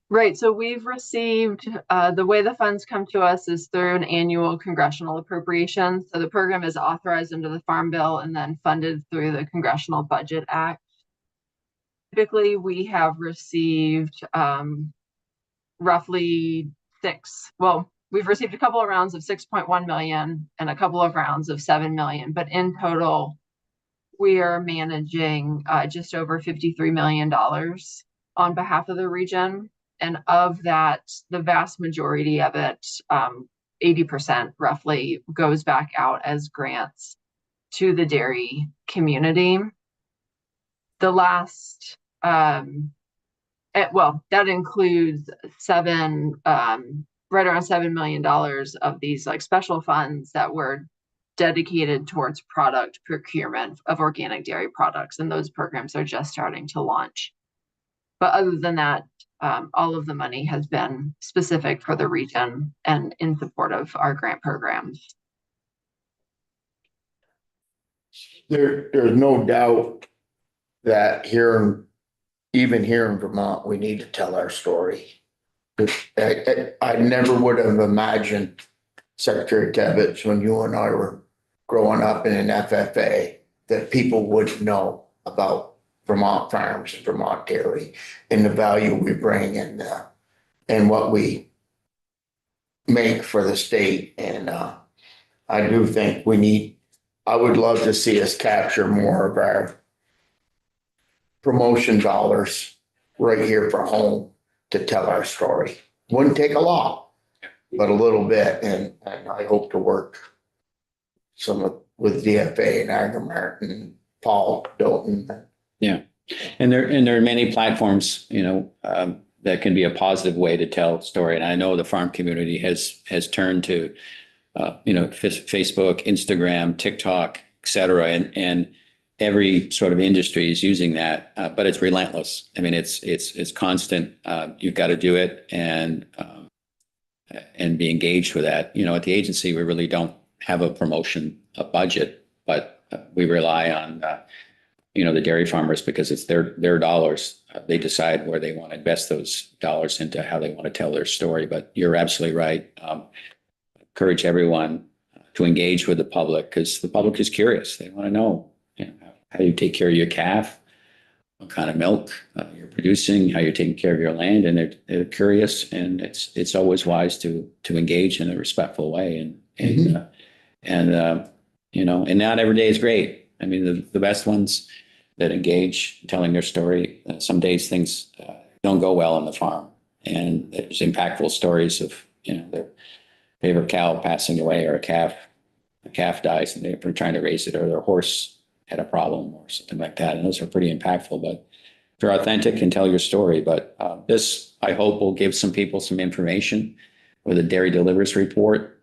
Right, so we've received, the way the funds come to us is through an annual congressional appropriation. So the program is authorized under the Farm Bill and then funded through the Congressional Budget Act. Typically, we have received roughly we've received a couple of rounds of 6.1 million and a couple of rounds of 7 million, but in total, we are managing just over $53 million on behalf of the region. And of that, the vast majority of it, 80% roughly, goes back out as grants to the dairy community. The last, that includes right around $7 million of these like special funds that were dedicated towards product procurement of organic dairy products. And those programs are just starting to launch. But other than that, all of the money has been specific for the region and in support of our grant programs. There's no doubt that even here in Vermont, we need to tell our story. I never would have imagined, Secretary Tebbetts, when you and I were growing up in an FFA, that people would know about Vermont farms and Vermont dairy and the value we bring and what we make for the state. And I do think I would love to see us capture more of our promotion dollars right here for home to tell our story. Wouldn't take a lot, but a little bit. And I hope to work with DFA and Agri-Mart and Paul Dalton. Yeah, and there are many platforms, that can be a positive way to tell story. And I know the farm community has turned to, Facebook, Instagram, TikTok, et cetera, and every sort of industry is using that, but it's relentless. I mean, it's constant. You've got to do it and be engaged with that. At the agency, we really don't have a budget, but we rely on the dairy farmers because it's their dollars. They decide where they want to invest those dollars into how they want to tell their story. But you're absolutely right. Encourage everyone to engage with the public because the public is curious. They want to know, how you take care of your calf, what kind of milk you're producing, how you're taking care of your land, and they're curious. And it's always wise to engage in a respectful way. And not every day is great. I mean, the best ones that engage, telling their story. Some days things don't go well on the farm, and there's impactful stories of their favorite cow passing away, or a calf dies, and they're trying to raise it, or their horse had a problem, or something like that. And those are pretty impactful. But if you're authentic, and tell your story. But this, I hope, will give some people some information with a Dairy Delivers report.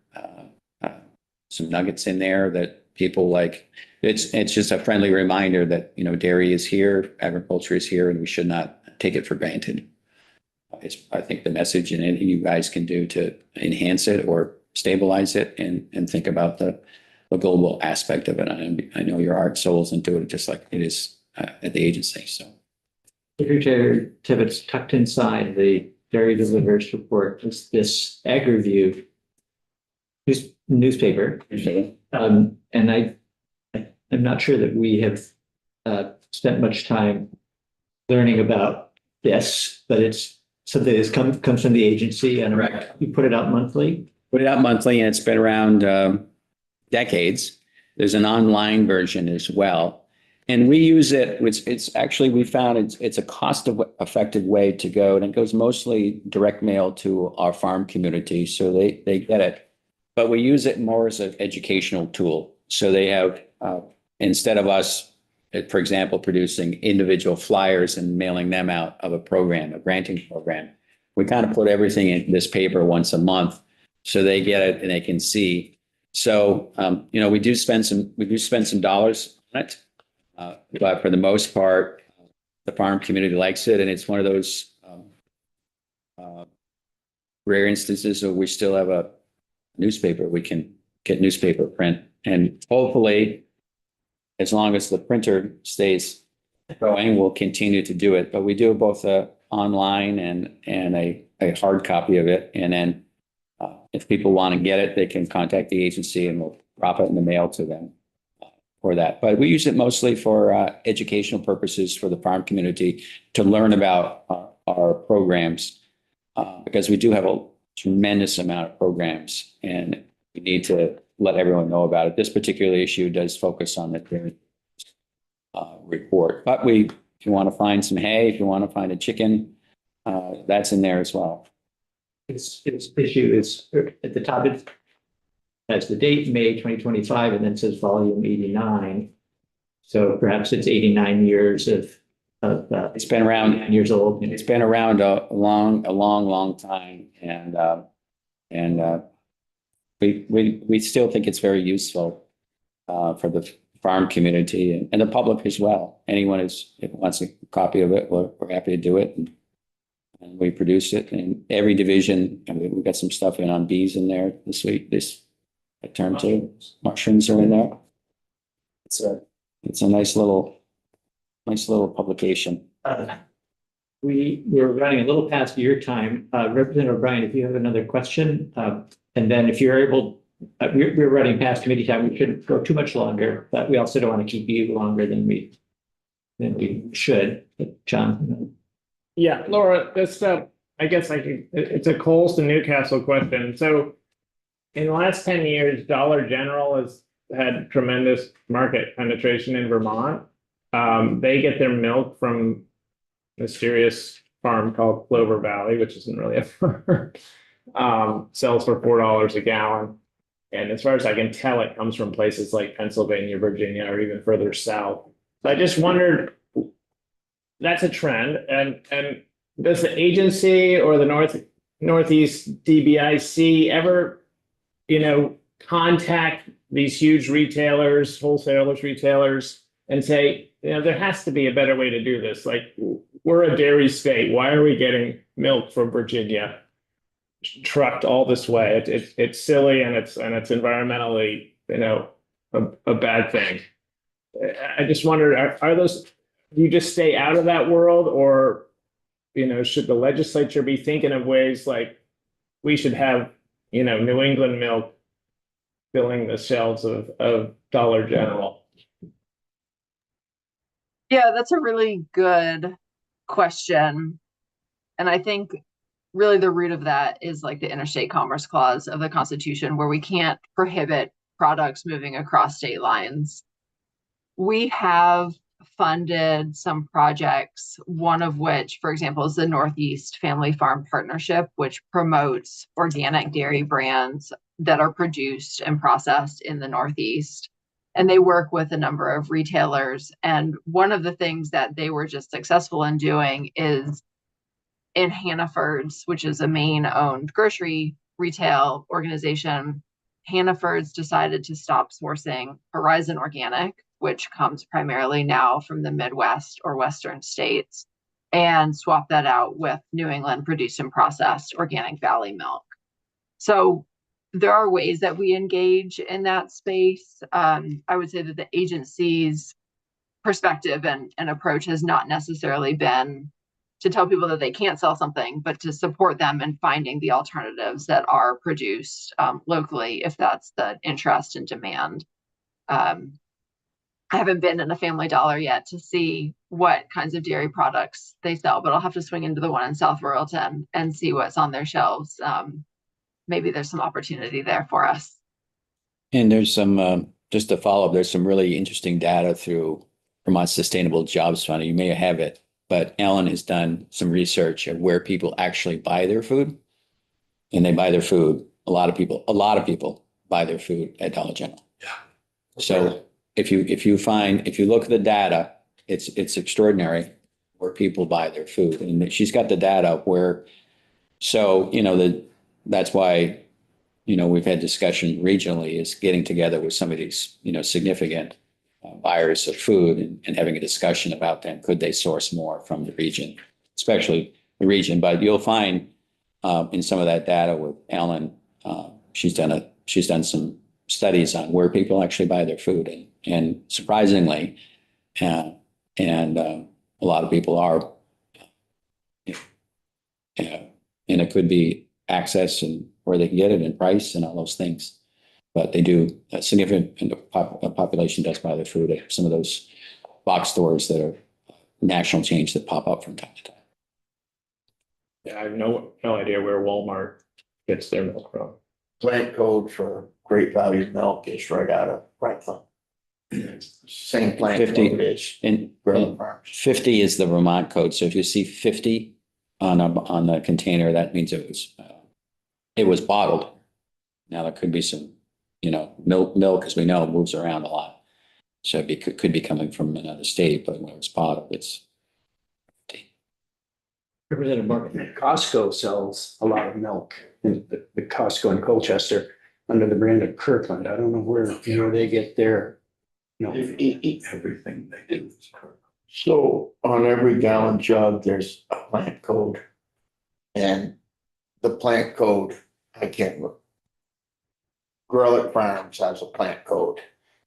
Some nuggets in there that people like. It's just a friendly reminder that, dairy is here, agriculture is here, and we should not take it for granted. I think the message, and anything you guys can do to enhance it or stabilize it and think about the global aspect of it. I know your heart, soul's into it, just like it is at the agency. So, Secretary Tibbetts, tucked inside the Dairy Delivers report is this AgriView newspaper. And I'm not sure that we have spent much time learning about this, but it's something that comes from the agency, and Correct. You put it out monthly. Put it out monthly, and it's been around decades. There's an online version as well. And we use it, it's actually, we found it's a effective way to go, and it goes mostly direct mail to our farm community, so they get it. But we use it more as an educational tool. So they have, instead of us, for example, producing individual flyers and mailing them out of a program, a granting program, we kind of put everything in this paper once a month, so they get it and they can see. So, we do spend some dollars on it. But for the most part, the farm community likes it, and it's one of those rare instances where we still have a newspaper. We can get newspaper print, and hopefully, as long as the printer stays going, we'll continue to do it. But we do both online and a hard copy of it. And then if people want to get it, they can contact the agency, and we'll drop it in the mail to them. For that, but we use it mostly for educational purposes for the farm community to learn about our programs, because we do have a tremendous amount of programs, and we need to let everyone know about it. This particular issue does focus on the report, but if you want to find some hay, if you want to find a chicken, that's in there as well. This issue is at the top. It has the date, May 2025, and then says volume 89. So perhaps it's 89 years of It's been around 9 years old. It's been around a long time, and we still think it's very useful for the farm community and the public as well. Anyone who wants a copy of it, we're happy to do it, and we produce it in every division. I mean, we've got some stuff in on bees in there this week. This term too. Mushrooms are in there. It's a nice little publication. We're running a little past your time. Representative O'Brien, if you have another question, and then if you're able, we're running past committee time. We shouldn't go too much longer, but we also don't want to keep you longer than we should. John. Yeah, Laura, this, I guess it's a Coles to Newcastle question. So in the last 10 years, Dollar General has had tremendous market penetration in Vermont. They get their milk from a mysterious farm called Clover Valley, which isn't really a farm, sells for $4 a gallon. And as far as I can tell, it comes from places like Pennsylvania, Virginia, or even further south. So I just wondered, that's a trend. And does the agency or the Northeast DBIC ever, contact these huge retailers, wholesalers, retailers, and say, there has to be a better way to do this. Like, we're a dairy state. Why are we getting milk from Virginia trucked all this way? It's silly, and it's environmentally, a bad thing. I just wondered, are those, do you just stay out of that world, or, should the legislature be thinking of ways like we should have, New England milk filling the shelves of Dollar General? Yeah, that's a really good question. And I think really the root of that is like the interstate commerce clause of the Constitution, where we can't prohibit products moving across state lines. We have funded some projects, one of which, for example, is the Northeast Family Farm Partnership, which promotes organic dairy brands that are produced and processed in the Northeast. And they work with a number of retailers. And one of the things that they were just successful in doing is in Hannaford's, which is a Maine-owned grocery retail organization, Hannaford's decided to stop sourcing Horizon Organic, which comes primarily now from the Midwest or Western states, and swap that out with New England produced and processed Organic Valley milk. So there are ways that we engage in that space. I would say that the agency's perspective and approach has not necessarily been to tell people that they can't sell something, but to support them in finding the alternatives that are produced locally, if that's the interest and demand. I haven't been in a Family Dollar yet to see what kinds of dairy products they sell, but I'll have to swing into the one in South Royalton and see what's on their shelves. Maybe there's some opportunity there for us. And there's some, just to follow up, there's some really interesting data through Vermont Sustainable Jobs Fund. You may have it, but Ellen has done some research of where people actually buy their food. And they buy their food. A lot of people buy their food at Dollar General. Yeah. So if you look at the data, it's extraordinary where people buy their food. And she's got the data where, so, that's why, we've had discussion regionally is getting together with some of these, significant buyers of food and having a discussion about them. Could they source more from the region, especially the region? But you'll find in some of that data with Ellen, she's done some studies on where people actually buy their food, and surprisingly, and a lot of people are, and it could be access and where they can get it and price and all those things. But they do, a significant population does buy their food at some of those box stores that are national chains that pop up from time to time. Yeah, I have no idea where Walmart gets their milk from. Plant code for Great Value milk is right out of Franklin. Same plant 50. code as And Grove Farms. 50 is the Vermont code. So if you see 50 on the container, that means it was bottled. Now there could be some, milk, as we know, moves around a lot. So it could be coming from another state, but when it's bottled, it's 50. Representative Morgan. Costco sells a lot of milk, in the Costco in Colchester under the brand of Kirkland. I don't know where they get their, Everything they do is correct. So on every gallon jug, there's a plant code. And the plant code, I can't look. Grellick Farms has a plant code.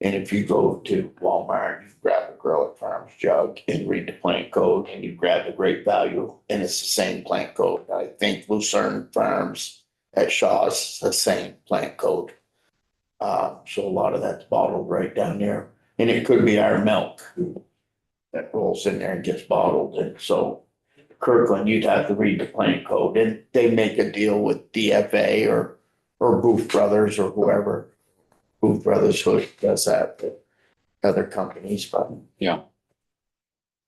And if you go to Walmart, you grab a Grellick Farms jug and read the plant code, and you grab the Great Value, and it's the same plant code. I think Lucerne Farms at Shaw's, the same plant code. So a lot of that's bottled right down there, and it could be our milk that rolls in there and gets bottled, and so Kirkland, you'd have to read the plant code, and they make a deal with DFA or Booth Brothers or whoever. Booth Brothers who does that, but other companies, but.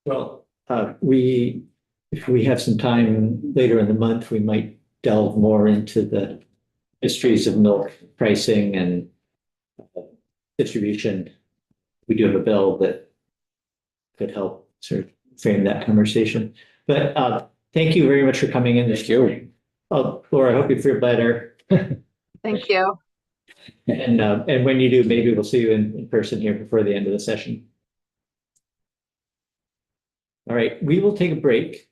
Well, if we have some time later in the month, we might delve more into the histories of milk pricing and distribution. We do have a bill that could help sort of frame that conversation. But thank you very much for coming in this morning. Oh, Laura, I hope you feel better. Thank you. And when you do, maybe we'll see you in person here before the end of the session. All right, we will take a break.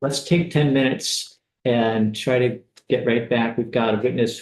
Let's take 10 minutes and try to get right back. We've got a witness who